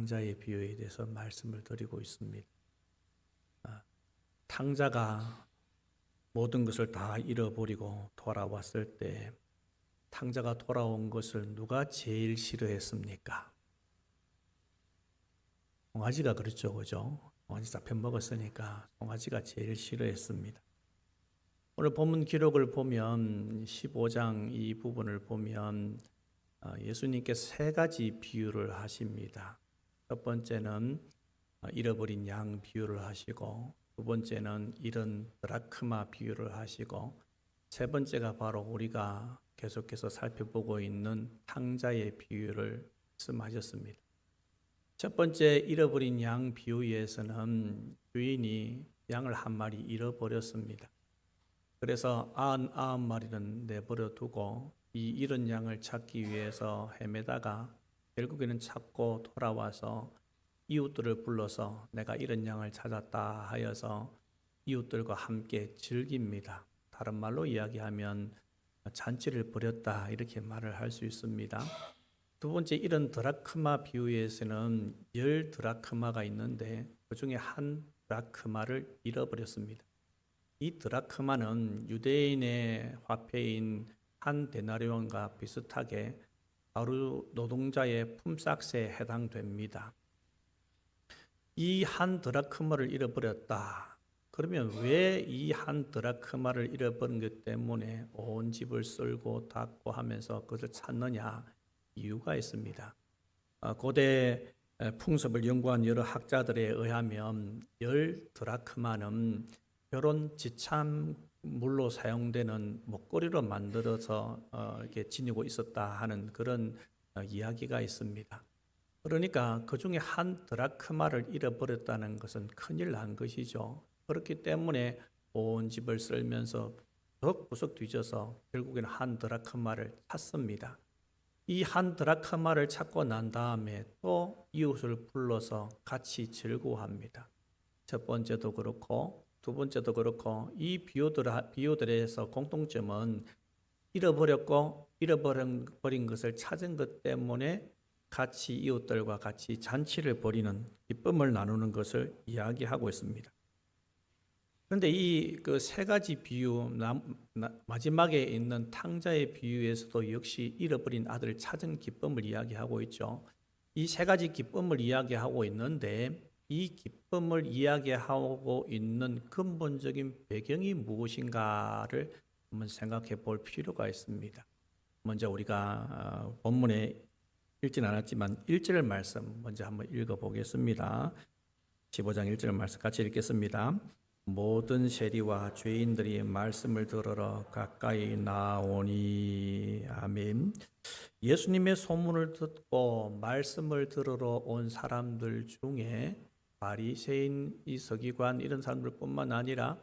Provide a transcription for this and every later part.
탕자의 비유에 대해서 말씀을 드리고 있습니다. 탕자가 모든 것을 다 잃어버리고 돌아왔을 때 탕자가 돌아온 것을 누가 제일 싫어했습니까? 송아지가 그렇죠, 그죠? 송아지 잡혀 먹었으니까 송아지가 제일 싫어했습니다. 오늘 본문 기록을 보면 15장 이 부분을 보면 예수님께서 세 가지 비유를 하십니다. 첫 번째는 잃어버린 양 비유를 하시고, 두 번째는 잃은 드라크마 비유를 하시고, 세 번째가 바로 우리가 계속해서 살펴보고 있는 탕자의 비유를 말씀하셨습니다. 첫 번째 잃어버린 양 비유에서는 주인이 양을 한 마리 잃어버렸습니다. 그래서 99마리는 내버려 두고 이 잃은 양을 찾기 위해서 헤매다가 결국에는 찾고 돌아와서 이웃들을 불러서 내가 잃은 양을 찾았다 하여서 이웃들과 함께 즐깁니다. 다른 말로 이야기하면 잔치를 벌였다 이렇게 말을 할 수 있습니다. 두 번째 잃은 드라크마 비유에서는 10 드라크마가 있는데 그 중에 한 드라크마를 잃어버렸습니다. 이 드라크마는 유대인의 화폐인 한 데나리온과 비슷하게 하루 노동자의 품삯에 해당됩니다. 이 한 드라크마를 잃어버렸다. 그러면 왜 이 한 드라크마를 잃어버린 것 때문에 온 집을 쓸고 닦고 하면서 그것을 찾느냐? 이유가 있습니다. 고대 풍습을 연구한 여러 학자들에 의하면 10 드라크마는 결혼 지참물로 사용되는 목걸이로 만들어서 이렇게 지니고 있었다 하는 그런 이야기가 있습니다. 그러니까 그 중에 한 드라크마를 잃어버렸다는 것은 큰일 난 것이죠. 그렇기 때문에 온 집을 쓸면서 구석구석 뒤져서 결국에는 한 드라크마를 찾습니다. 이 한 드라크마를 찾고 난 다음에 또 이웃을 불러서 같이 즐거워합니다. 첫 번째도 그렇고 두 번째도 그렇고 이 비유들에서 공통점은 잃어버렸고 잃어버린 것을 찾은 것 때문에 같이 이웃들과 같이 잔치를 벌이는 기쁨을 나누는 것을 이야기하고 있습니다. 그런데 이 그 세 가지 비유 마지막에 있는 탕자의 비유에서도 역시 잃어버린 아들을 찾은 기쁨을 이야기하고 있죠. 이 세 가지 기쁨을 이야기하고 있는데 이 기쁨을 이야기하고 있는 근본적인 배경이 무엇인가를 한번 생각해 볼 필요가 있습니다. 먼저 우리가 본문에 읽진 않았지만 1절 말씀 먼저 한번 읽어보겠습니다. 15장 1절 말씀 같이 읽겠습니다. 모든 세리와 죄인들이 말씀을 들으러 가까이 나오니. 아멘. 예수님의 소문을 듣고 말씀을 들으러 온 사람들 중에 바리새인, 이 서기관 이런 사람들뿐만 아니라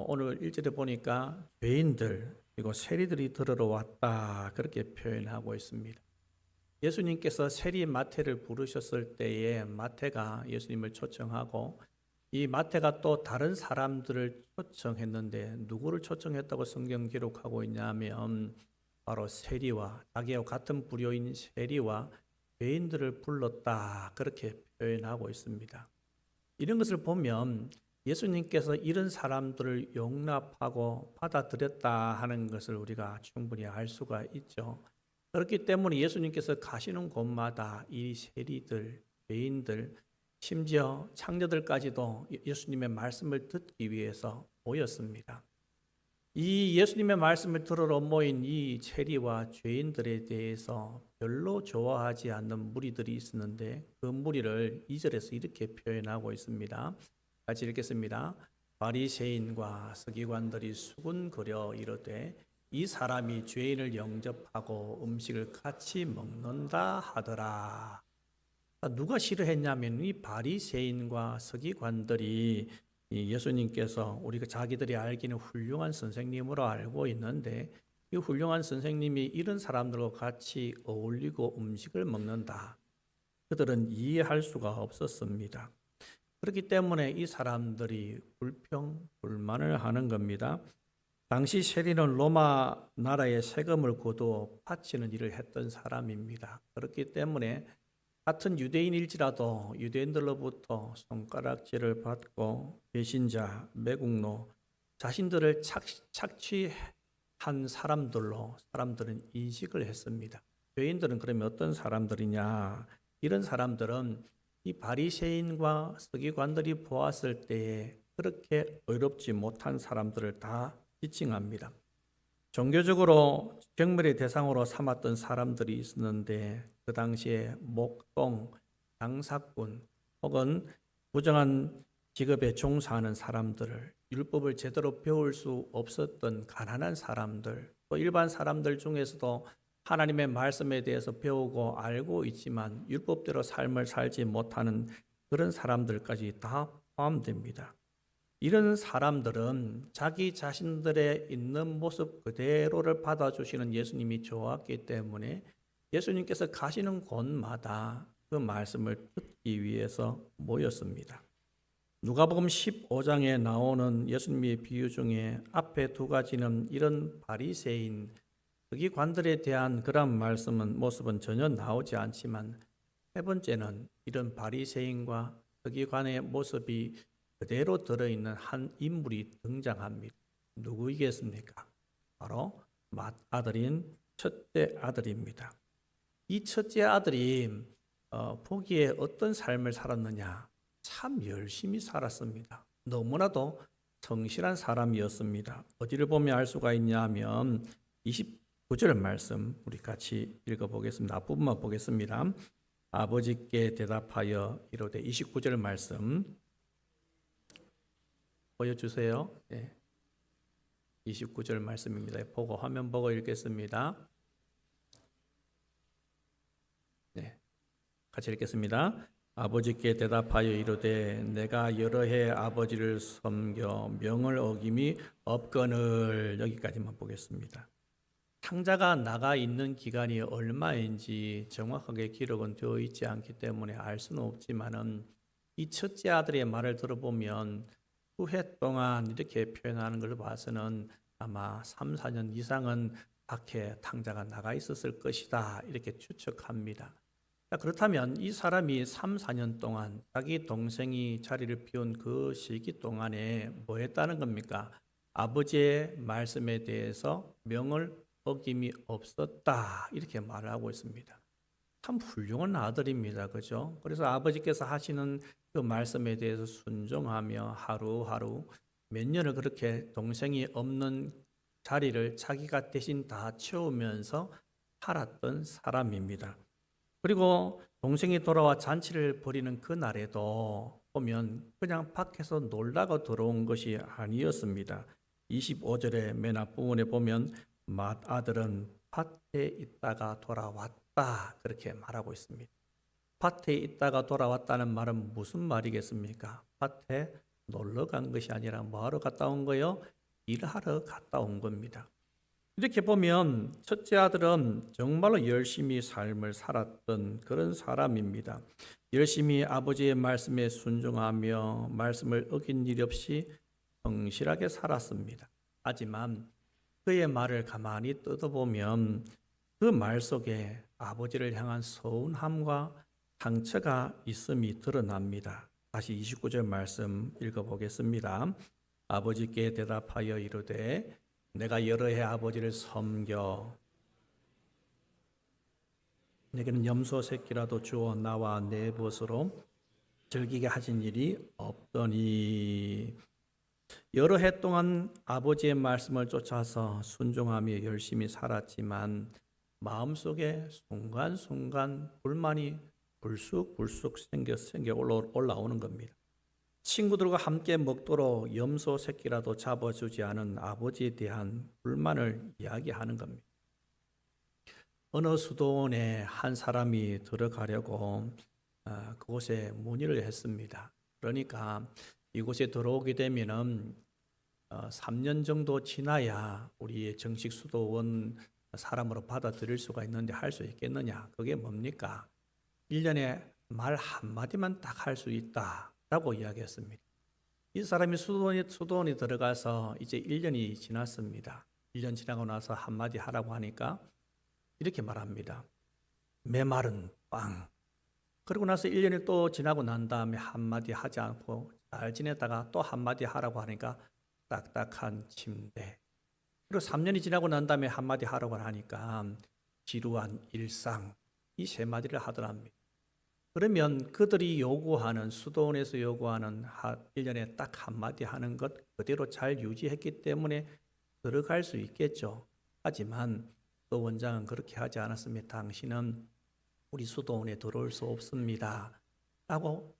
오늘 1절에 보니까 죄인들 그리고 세리들이 들으러 왔다 그렇게 표현하고 있습니다. 예수님께서 세리 마태를 부르셨을 때에 마태가 예수님을 초청하고 이 마태가 또 다른 사람들을 초청했는데 누구를 초청했다고 성경 기록하고 있냐면 바로 세리와 자기와 같은 부류인 세리와 죄인들을 불렀다 그렇게 표현하고 있습니다. 이런 것을 보면 예수님께서 이런 사람들을 용납하고 받아들였다 하는 것을 우리가 충분히 알 수가 있죠. 그렇기 때문에 예수님께서 가시는 곳마다 이 세리들, 죄인들, 심지어 창녀들까지도 예수님의 말씀을 듣기 위해서 모였습니다. 이 예수님의 말씀을 들으러 모인 이 세리와 죄인들에 대해서 별로 좋아하지 않는 무리들이 있었는데 그 무리를 2절에서 이렇게 표현하고 있습니다. 같이 읽겠습니다. 바리새인과 서기관들이 수군거려 이르되 이 사람이 죄인을 영접하고 음식을 같이 먹는다 하더라. 누가 싫어했냐면 이 바리새인과 서기관들이 예수님께서 우리가 자기들이 알기는 훌륭한 선생님으로 알고 있는데 이 훌륭한 선생님이 이런 사람들과 같이 어울리고 음식을 먹는다. 그들은 이해할 수가 없었습니다. 그렇기 때문에 이 사람들이 불평불만을 하는 겁니다. 당시 세리는 로마 나라의 세금을 거두어 바치는 일을 했던 사람입니다. 그렇기 때문에 같은 유대인일지라도 유대인들로부터 손가락질을 받고 배신자, 매국노, 자신들을 착취한 사람들로 사람들은 인식을 했습니다. 죄인들은 그러면 어떤 사람들이냐? 이런 사람들은 이 바리새인과 서기관들이 보았을 때에 그렇게 의롭지 못한 사람들을 다 지칭합니다. 종교적으로 경멸의 대상으로 삼았던 사람들이 있었는데 그 당시에 목동, 장사꾼 혹은 부정한 직업에 종사하는 사람들을 율법을 제대로 배울 수 없었던 가난한 사람들, 또 일반 사람들 중에서도 하나님의 말씀에 대해서 배우고 알고 있지만 율법대로 삶을 살지 못하는 그런 사람들까지 다 포함됩니다. 이런 사람들은 자기 자신들의 있는 모습 그대로를 받아주시는 예수님이 좋았기 때문에 예수님께서 가시는 곳마다 그 말씀을 듣기 위해서 모였습니다. 누가복음 15장에 나오는 예수님의 비유 중에 앞에 두 가지는 이런 바리새인, 서기관들에 대한 그런 모습은 전혀 나오지 않지만 세 번째는 이런 바리새인과 서기관의 모습이 그대로 들어있는 한 인물이 등장합니다. 누구이겠습니까? 바로 맏아들인 첫째 아들입니다. 이 첫째 아들이 보기에 어떤 삶을 살았느냐? 참 열심히 살았습니다. 너무나도 성실한 사람이었습니다. 어디를 보면 알 수가 있냐면 29절 말씀 우리 같이 읽어보겠습니다. 앞부분만 보겠습니다. 아버지께 대답하여 이르되 29절 말씀 보여주세요. 네. 29절 말씀입니다. 보고 화면 보고 읽겠습니다. 네, 같이 읽겠습니다. 아버지께 대답하여 이르되 내가 여러 해 아버지를 섬겨 명을 어김이 없거늘. 여기까지만 보겠습니다. 탕자가 나가 있는 기간이 얼마인지 정확하게 기록은 되어 있지 않기 때문에 알 수는 없지만은 이 첫째 아들의 말을 들어보면 수해 동안 이렇게 표현하는 걸 봐서는 아마 3, 4년 이상은 밖에 탕자가 나가 있었을 것이다 이렇게 추측합니다. 그렇다면 이 사람이 3, 4년 동안 자기 동생이 자리를 비운 그 시기 동안에 뭐 했다는 겁니까? 아버지의 말씀에 대해서 명을 어김이 없었다 이렇게 말을 하고 있습니다. 참 훌륭한 아들입니다. 그죠? 그래서 아버지께서 하시는 그 말씀에 대해서 순종하며 하루하루 몇 년을 그렇게 동생이 없는 자리를 자기가 대신 다 채우면서 살았던 사람입니다. 그리고 동생이 돌아와 잔치를 벌이는 그날에도 보면 그냥 밖에서 놀다가 들어온 것이 아니었습니다. 25절의 맨 앞부분에 보면 맏아들은 밭에 있다가 돌아왔다 그렇게 말하고 있습니다. 밭에 있다가 돌아왔다는 말은 무슨 말이겠습니까? 밭에 놀러 간 것이 아니라 뭐하러 갔다 온 거요? 일하러 갔다 온 겁니다. 이렇게 보면 첫째 아들은 정말로 열심히 삶을 살았던 그런 사람입니다. 열심히 아버지의 말씀에 순종하며 말씀을 어긴 일 없이 성실하게 살았습니다. 하지만 그의 말을 가만히 뜯어보면 그 말 속에 아버지를 향한 서운함과 상처가 있음이 드러납니다. 다시 29절 말씀 읽어보겠습니다. 아버지께 대답하여 이르되 내가 여러 해 아버지를 섬겨 내게는 염소 새끼라도 주어 나와 내 벗으로 즐기게 하신 일이 없더니. 여러 해 동안 아버지의 말씀을 쫓아서 순종하며 열심히 살았지만 마음속에 순간순간 불만이 불쑥불쑥 생겨 올라오는 겁니다. 친구들과 함께 먹도록 염소 새끼라도 잡아주지 않은 아버지에 대한 불만을 이야기하는 겁니다. 어느 수도원에 한 사람이 들어가려고 그곳에 문의를 했습니다. 그러니까 이곳에 들어오게 되면은 3년 정도 지나야 우리의 정식 수도원 사람으로 받아들일 수가 있는데 할 수 있겠느냐? 그게 뭡니까? 1년에 말 한마디만 딱 할 수 있다라고 이야기했습니다. 이 사람이 수도원에 들어가서 이제 1년이 지났습니다. 1년 지나고 나서 한마디 하라고 하니까 이렇게 말합니다. 내 말은 빵, 그러고 나서 1년이 또 지나고 난 다음에 한마디 하지 않고 잘 지내다가 또 한마디 하라고 하니까 딱딱한 침대. 그리고 3년이 지나고 난 다음에 한마디 하라고 하니까 지루한 일상. 이 세 마디를 하더랍니다. 그러면 그들이 요구하는, 수도원에서 요구하는 1년에 딱 한마디 하는 것 그대로 잘 유지했기 때문에 들어갈 수 있겠죠. 하지만 또 원장은 그렇게 하지 않았습니다. 당신은 우리 수도원에 들어올 수 없습니다. 라고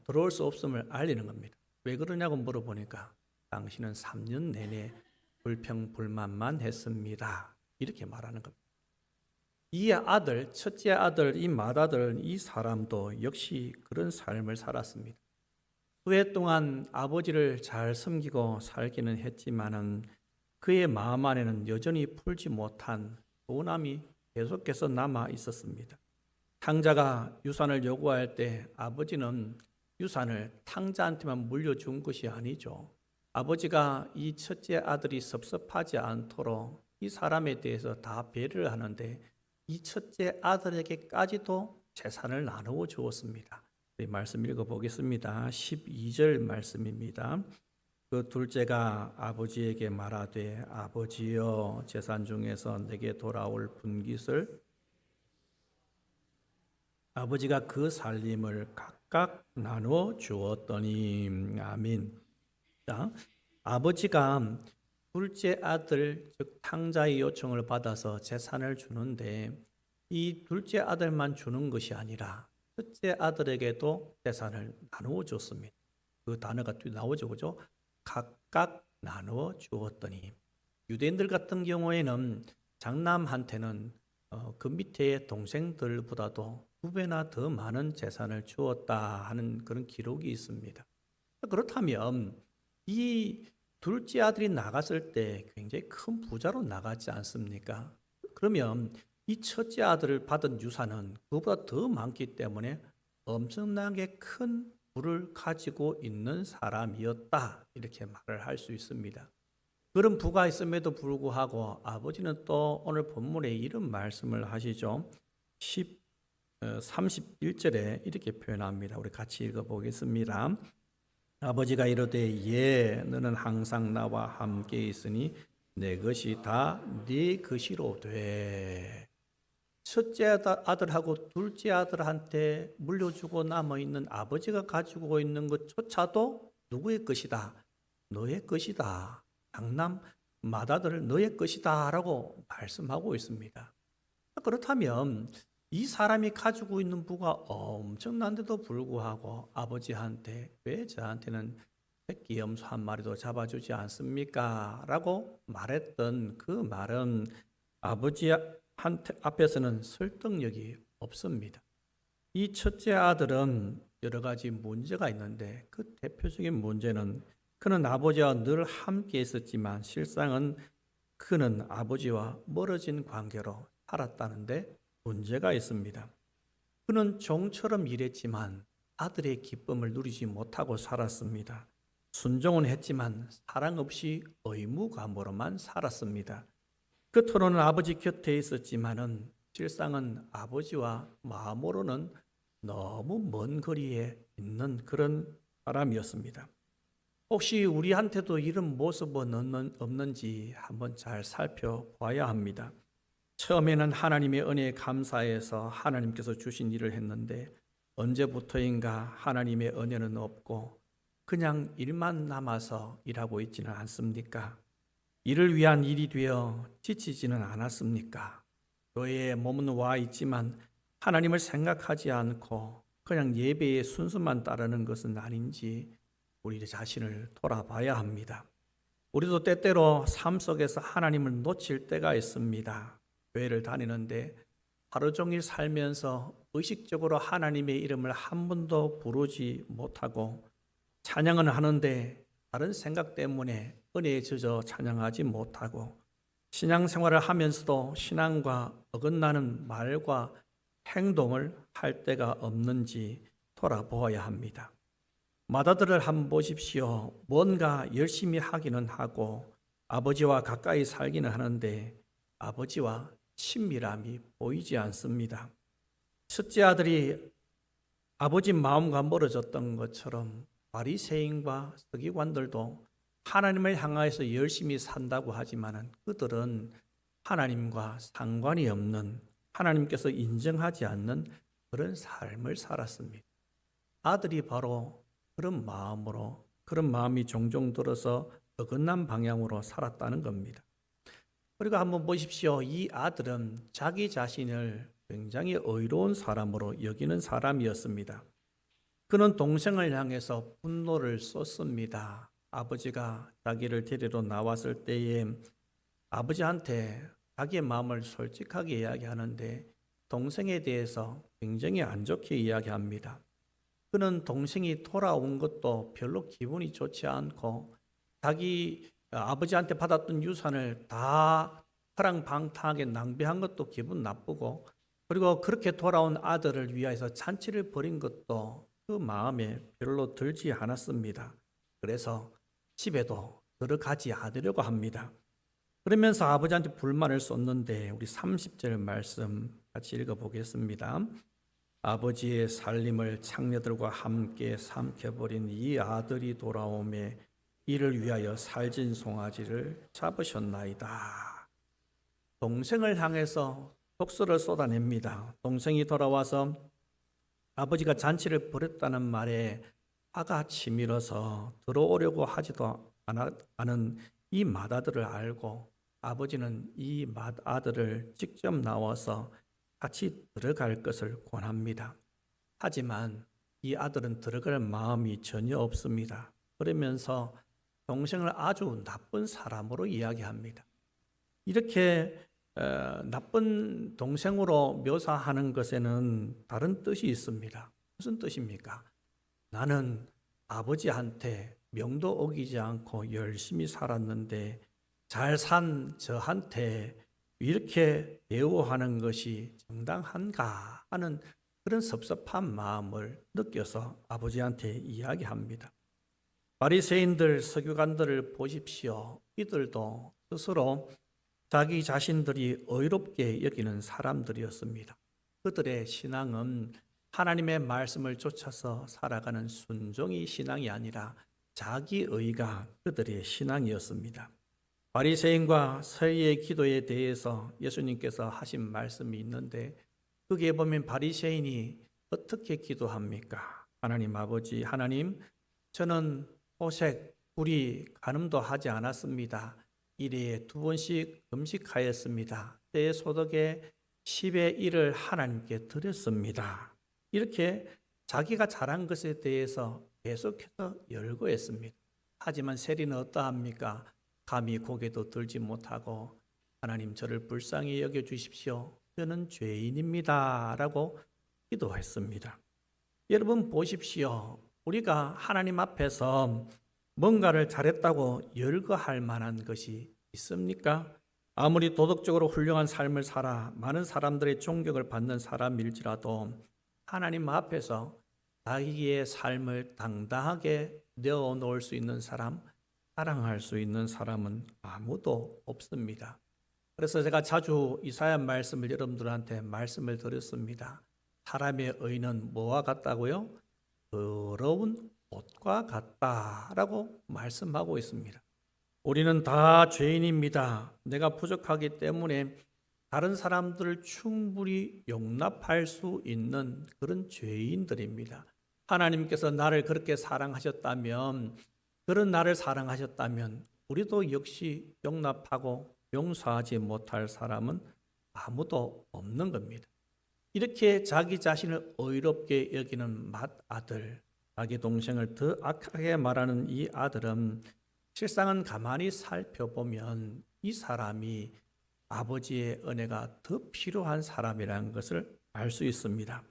들어올 수 없음을 알리는 겁니다. 왜 그러냐고 물어보니까 당신은 3년 내내 불평불만만 했습니다. 이렇게 말하는 겁니다. 이 아들, 첫째 아들, 이 맏아들, 이 사람도 역시 그런 삶을 살았습니다. 수해 동안 아버지를 잘 섬기고 살기는 했지만은 그의 마음 안에는 여전히 풀지 못한 소원함이 계속해서 남아 있었습니다. 탕자가 유산을 요구할 때 아버지는 유산을 탕자한테만 물려준 것이 아니죠. 아버지가 이 첫째 아들이 섭섭하지 않도록 이 사람에 대해서 다 배려를 하는데 이 첫째 아들에게까지도 재산을 나누어 주었습니다. 말씀 읽어보겠습니다. 12절 말씀입니다. 그 둘째가 아버지에게 말하되 아버지여 재산 중에서 내게 돌아올 분깃을 아버지가 그 살림을 각각 나누어 주었더니 아멘. 자, 아버지가 둘째 아들 즉 탕자의 요청을 받아서 재산을 주는데 이 둘째 아들만 주는 것이 아니라 첫째 아들에게도 재산을 나누어 줬습니다. 그 단어가 나오죠, 그죠? 각각 나누어 주었더니 유대인들 같은 경우에는 장남한테는 그 밑에 동생들보다도 2배나 더 많은 재산을 주었다 하는 그런 기록이 있습니다. 그렇다면 이 둘째 아들이 나갔을 때 굉장히 큰 부자로 나가지 않습니까? 그러면 이 첫째 아들을 받은 유산은 그보다 더 많기 때문에 엄청나게 큰 부를 가지고 있는 사람이었다 이렇게 말을 할 수 있습니다. 그런 부가 있음에도 불구하고 아버지는 또 오늘 본문에 이런 말씀을 하시죠. 31절에 이렇게 표현합니다. 우리 같이 읽어보겠습니다. 아버지가 이르되 예 너는 항상 나와 함께 있으니 내 것이 다 네 것이로 돼. 첫째 아들하고 둘째 아들한테 물려주고 남아있는 아버지가 가지고 있는 것조차도 누구의 것이다? 너의 것이다. 장남 맏아들 너의 것이다 라고 말씀하고 있습니다. 그렇다면 이 사람이 가지고 있는 부가 엄청난데도 불구하고 아버지한테 왜 저한테는 새끼 염소 한 마리도 잡아주지 않습니까? 라고 말했던 그 말은 아버지한테 앞에서는 설득력이 없습니다. 이 첫째 아들은 여러 가지 문제가 있는데 그 대표적인 문제는 그는 아버지와 늘 함께 있었지만 실상은 그는 아버지와 멀어진 관계로 살았다는데 문제가 있습니다. 그는 종처럼 일했지만 아들의 기쁨을 누리지 못하고 살았습니다. 순종은 했지만 사랑 없이 의무감으로만 살았습니다. 겉으로는 아버지 곁에 있었지만은 실상은 아버지와 마음으로는 너무 먼 거리에 있는 그런 사람이었습니다. 혹시 우리한테도 이런 모습은 없는지 한번 잘 살펴봐야 합니다. 처음에는 하나님의 은혜에 감사해서 하나님께서 주신 일을 했는데 언제부터인가 하나님의 은혜는 없고 그냥 일만 남아서 일하고 있지는 않습니까? 이를 위한 일이 되어 지치지는 않았습니까? 교회에 몸은 와 있지만 하나님을 생각하지 않고 그냥 예배의 순수만 따르는 것은 아닌지 우리 자신을 돌아봐야 합니다. 우리도 때때로 삶 속에서 하나님을 놓칠 때가 있습니다. 교회를 다니는데 하루 종일 살면서 의식적으로 하나님의 이름을 한 번도 부르지 못하고 찬양은 하는데 다른 생각 때문에 은혜에 젖어 찬양하지 못하고 신앙생활을 하면서도 신앙과 어긋나는 말과 행동을 할 때가 없는지 돌아보아야 합니다. 맏아들을 한번 보십시오. 뭔가 열심히 하기는 하고 아버지와 가까이 살기는 하는데 아버지와 친밀함이 보이지 않습니다. 첫째 아들이 아버지 마음과 멀어졌던 것처럼 바리새인과 서기관들도 하나님을 향하여서 열심히 산다고 하지만은 그들은 하나님과 상관이 없는, 하나님께서 인정하지 않는 그런 삶을 살았습니다. 아들이 바로 그런 마음이 종종 들어서 어긋난 방향으로 살았다는 겁니다. 그리고 한번 보십시오. 이 아들은 자기 자신을 굉장히 의로운 사람으로 여기는 사람이었습니다. 그는 동생을 향해서 분노를 쏟습니다. 아버지가 자기를 데리러 나왔을 때에 아버지한테 자기의 마음을 솔직하게 이야기하는데 동생에 대해서 굉장히 안 좋게 이야기합니다. 그는 동생이 돌아온 것도 별로 기분이 좋지 않고 자기 아버지한테 받았던 유산을 다 허랑방탕하게 낭비한 것도 기분 나쁘고, 그리고 그렇게 돌아온 아들을 위하여서 잔치를 벌인 것도 그 마음에 별로 들지 않았습니다. 그래서 집에도 들어가지 않으려고 합니다. 그러면서 아버지한테 불만을 쏟는데 우리 30절 말씀 같이 읽어보겠습니다. 아버지의 살림을 창녀들과 함께 삼켜버린 이 아들이 돌아오매 이를 위하여 살진 송아지를 잡으셨나이다. 동생을 향해서 독설을 쏟아냅니다. 동생이 돌아와서 아버지가 잔치를 벌였다는 말에 화가 치밀어서 들어오려고 하지도 않은 이 맏아들을 알고 아버지는 이 맏아들을 직접 나와서 같이 들어갈 것을 권합니다. 하지만 이 아들은 들어갈 마음이 전혀 없습니다. 그러면서 동생을 아주 나쁜 사람으로 이야기합니다. 이렇게 나쁜 동생으로 묘사하는 것에는 다른 뜻이 있습니다. 무슨 뜻입니까? 나는 아버지한테 명도 어기지 않고 열심히 살았는데 잘 산 저한테 이렇게 대우하는 것이 정당한가 하는 그런 섭섭한 마음을 느껴서 아버지한테 이야기합니다. 바리새인들, 서기관들을 보십시오. 이들도 스스로 자기 자신들이 의롭게 여기는 사람들이었습니다. 그들의 신앙은 하나님의 말씀을 쫓아서 살아가는 순종이 신앙이 아니라 자기의가 그들의 신앙이었습니다. 바리새인과 서기의 기도에 대해서 예수님께서 하신 말씀이 있는데 거기에 보면 바리새인이 어떻게 기도합니까? 하나님 아버지, 하나님, 저는 호색, 불이, 간음도 하지 않았습니다. 일에 2번씩 금식하였습니다. 내 소득의 10의 1을 하나님께 드렸습니다. 이렇게 자기가 잘한 것에 대해서 계속해서 열거했습니다. 하지만 세리는 어떠합니까? 감히 고개도 들지 못하고 하나님 저를 불쌍히 여겨주십시오. 저는 죄인입니다. 라고 기도했습니다. 여러분 보십시오. 우리가 하나님 앞에서 뭔가를 잘했다고 열거할 만한 것이 있습니까? 아무리 도덕적으로 훌륭한 삶을 살아 많은 사람들의 존경을 받는 사람일지라도 하나님 앞에서 자기의 삶을 당당하게 내어놓을 수 있는 사람, 사랑할 수 있는 사람은 아무도 없습니다. 그래서 제가 자주 이사야 말씀을 여러분들한테 말씀을 드렸습니다. 사람의 의는 뭐와 같다고요? 더러운 옷과 같다라고 말씀하고 있습니다. 우리는 다 죄인입니다. 내가 부족하기 때문에 다른 사람들을 충분히 용납할 수 있는 그런 죄인들입니다. 하나님께서 나를 그렇게 사랑하셨다면, 그런 나를 사랑하셨다면 우리도 역시 용납하고 용서하지 못할 사람은 아무도 없는 겁니다. 이렇게 자기 자신을 의롭게 여기는 맏아들, 자기 동생을 더 악하게 말하는 이 아들은 실상은 가만히 살펴보면 이 사람이 아버지의 은혜가 더 필요한 사람이라는 것을 알 수 있습니다.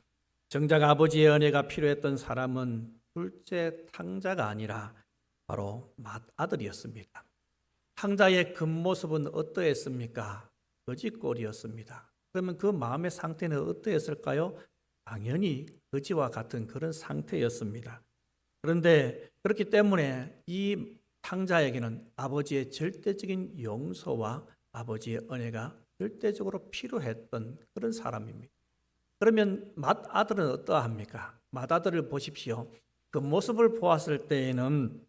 정작 아버지의 은혜가 필요했던 사람은 둘째 탕자가 아니라 바로 맏아들이었습니다. 탕자의 겉모습은 어떠했습니까? 거지꼴이었습니다. 그러면 그 마음의 상태는 어떠했을까요? 당연히 거지와 같은 그런 상태였습니다. 그런데 그렇기 때문에 이 탕자에게는 아버지의 절대적인 용서와 아버지의 은혜가 절대적으로 필요했던 그런 사람입니다. 그러면 맏아들은 어떠합니까? 마다들을 보십시오. 그 모습을 보았을 때에는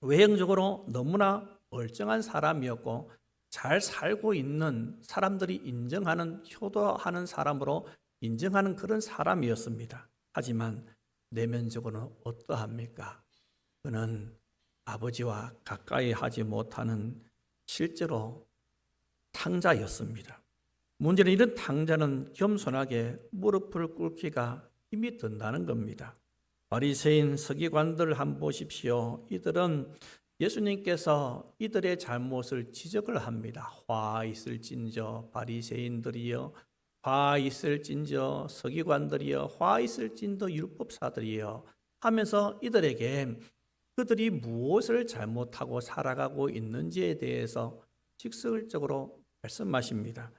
외형적으로 너무나 멀쩡한 사람이었고 잘 살고 있는 사람들이 인정하는, 효도하는 사람으로 인정하는 그런 사람이었습니다. 하지만 내면적으로는 어떠합니까? 그는 아버지와 가까이 하지 못하는 실제로 탕자였습니다. 문제는 이런 탕자는 겸손하게 무릎을 꿇기가 힘이 든다는 겁니다. 바리새인 서기관들 한번 보십시오. 이들은 예수님께서 이들의 잘못을 지적을 합니다. 화 있을진저 바리새인들이여, 화 있을진저 서기관들이여, 화 있을진저 율법사들이여 하면서 이들에게 그들이 무엇을 잘못하고 살아가고 있는지에 대해서 직설적으로 말씀하십니다.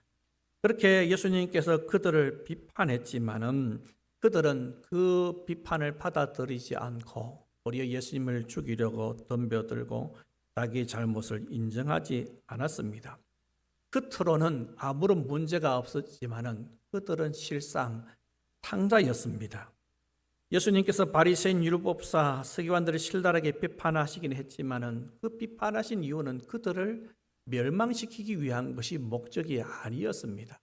그렇게 예수님께서 그들을 비판했지만은 그들은 그 비판을 받아들이지 않고 오히려 예수님을 죽이려고 덤벼들고 자기 잘못을 인정하지 않았습니다. 겉으로는 아무런 문제가 없었지만은 그들은 실상 탕자였습니다. 예수님께서 바리새인 율법사 서기관들을 신랄하게 비판하시긴 했지만은 그 비판하신 이유는 그들을 멸망시키기 위한 것이 목적이 아니었습니다.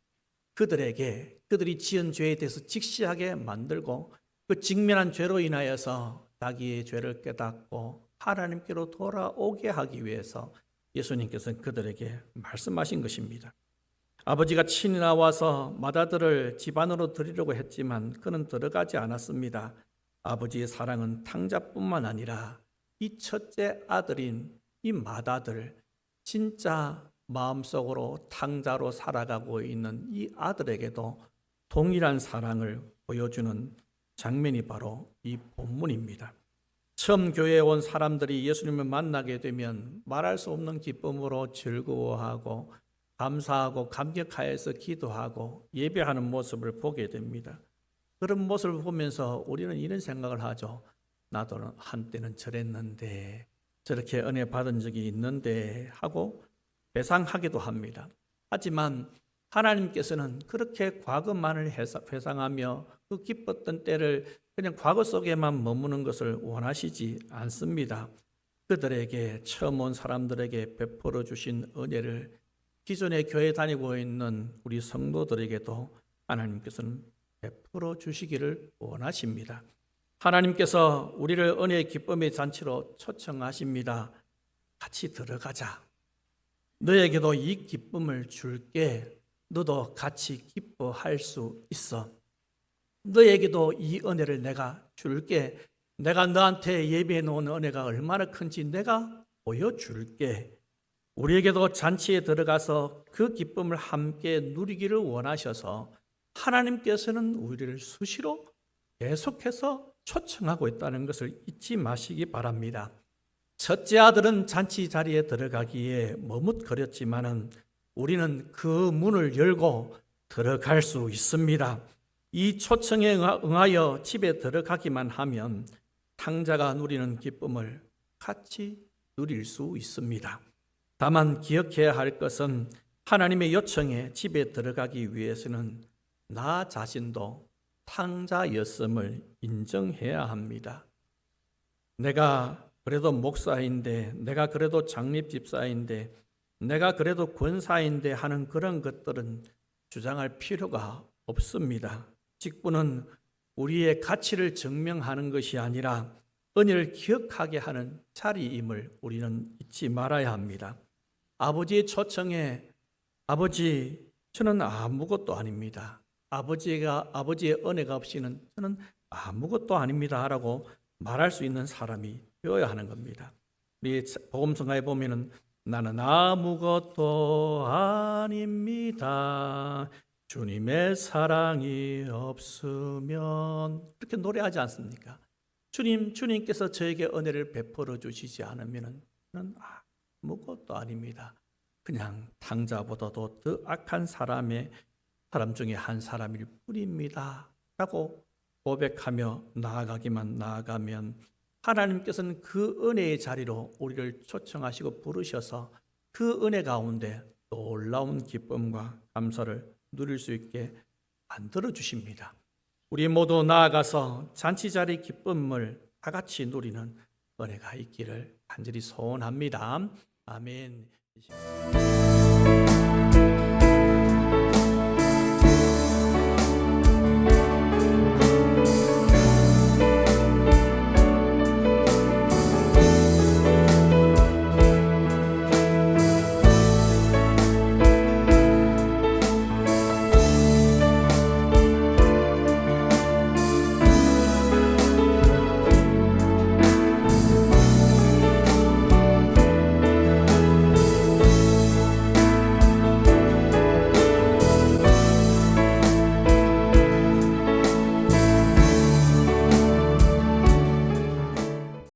그들이 지은 죄에 대해서 직시하게 만들고 그 직면한 죄로 인하여서 자기의 죄를 깨닫고 하나님께로 돌아오게 하기 위해서 예수님께서는 그들에게 말씀하신 것입니다. 아버지가 친히 나와서 마다들을 집 안으로 들이려고 했지만 그는 들어가지 않았습니다. 아버지의 사랑은 탕자뿐만 아니라 이 첫째 아들인 이 마다들, 진짜 마음속으로 탕자로 살아가고 있는 이 아들에게도 동일한 사랑을 보여주는 장면이 바로 이 본문입니다. 처음 교회에 온 사람들이 예수님을 만나게 되면 말할 수 없는 기쁨으로 즐거워하고 감사하고 감격하여서 기도하고 예배하는 모습을 보게 됩니다. 그런 모습을 보면서 우리는 이런 생각을 하죠. 나도 한때는 저랬는데, 저렇게 은혜 받은 적이 있는데 하고 회상하기도 합니다. 하지만 하나님께서는 그렇게 과거만을 회상하며 그 기뻤던 때를 그냥 과거 속에만 머무는 것을 원하시지 않습니다. 그들에게, 처음 온 사람들에게 베풀어 주신 은혜를 기존에 교회 다니고 있는 우리 성도들에게도 하나님께서는 베풀어 주시기를 원하십니다. 하나님께서 우리를 은혜의 기쁨의 잔치로 초청하십니다. 같이 들어가자. 너에게도 이 기쁨을 줄게. 너도 같이 기뻐할 수 있어. 너에게도 이 은혜를 내가 줄게. 내가 너한테 예비해 놓은 은혜가 얼마나 큰지 내가 보여줄게. 우리에게도 잔치에 들어가서 그 기쁨을 함께 누리기를 원하셔서 하나님께서는 우리를 수시로 계속해서 초청하고 있다는 것을 잊지 마시기 바랍니다. 첫째 아들은 잔치 자리에 들어가기에 머뭇거렸지만은 우리는 그 문을 열고 들어갈 수 있습니다. 이 초청에 응하여 집에 들어가기만 하면 탕자가 누리는 기쁨을 같이 누릴 수 있습니다. 다만 기억해야 할 것은 하나님의 요청에 집에 들어가기 위해서는 나 자신도 탕자였음을 인정해야 합니다. 내가 그래도 목사인데, 내가 그래도 장립집사인데, 내가 그래도 권사인데 하는 그런 것들은 주장할 필요가 없습니다. 직분은 우리의 가치를 증명하는 것이 아니라 은혜를 기억하게 하는 자리임을 우리는 잊지 말아야 합니다. 아버지의 초청에 아버지, 저는 아무것도 아닙니다. 아버지의 은혜가 없이는 저는 아무것도 아닙니다 라고 말할 수 있는 사람이 되어야 하는 겁니다. 우리 복음성가에 보면은 나는 아무것도 아닙니다. 주님의 사랑이 없으면, 이렇게 노래하지 않습니까? 주님께서 저에게 은혜를 베풀어 주시지 않으면 저는 아무것도 아닙니다. 그냥 탕자보다도 더 악한 사람 중에 한 사람일 뿐입니다 라고 고백하며 나아가면 하나님께서는 그 은혜의 자리로 우리를 초청하시고 부르셔서 그 은혜 가운데 놀라운 기쁨과 감사를 누릴 수 있게 만들어 주십니다. 우리 모두 나아가서 잔치자리 기쁨을 다 같이 누리는 은혜가 있기를 간절히 소원합니다. 아멘.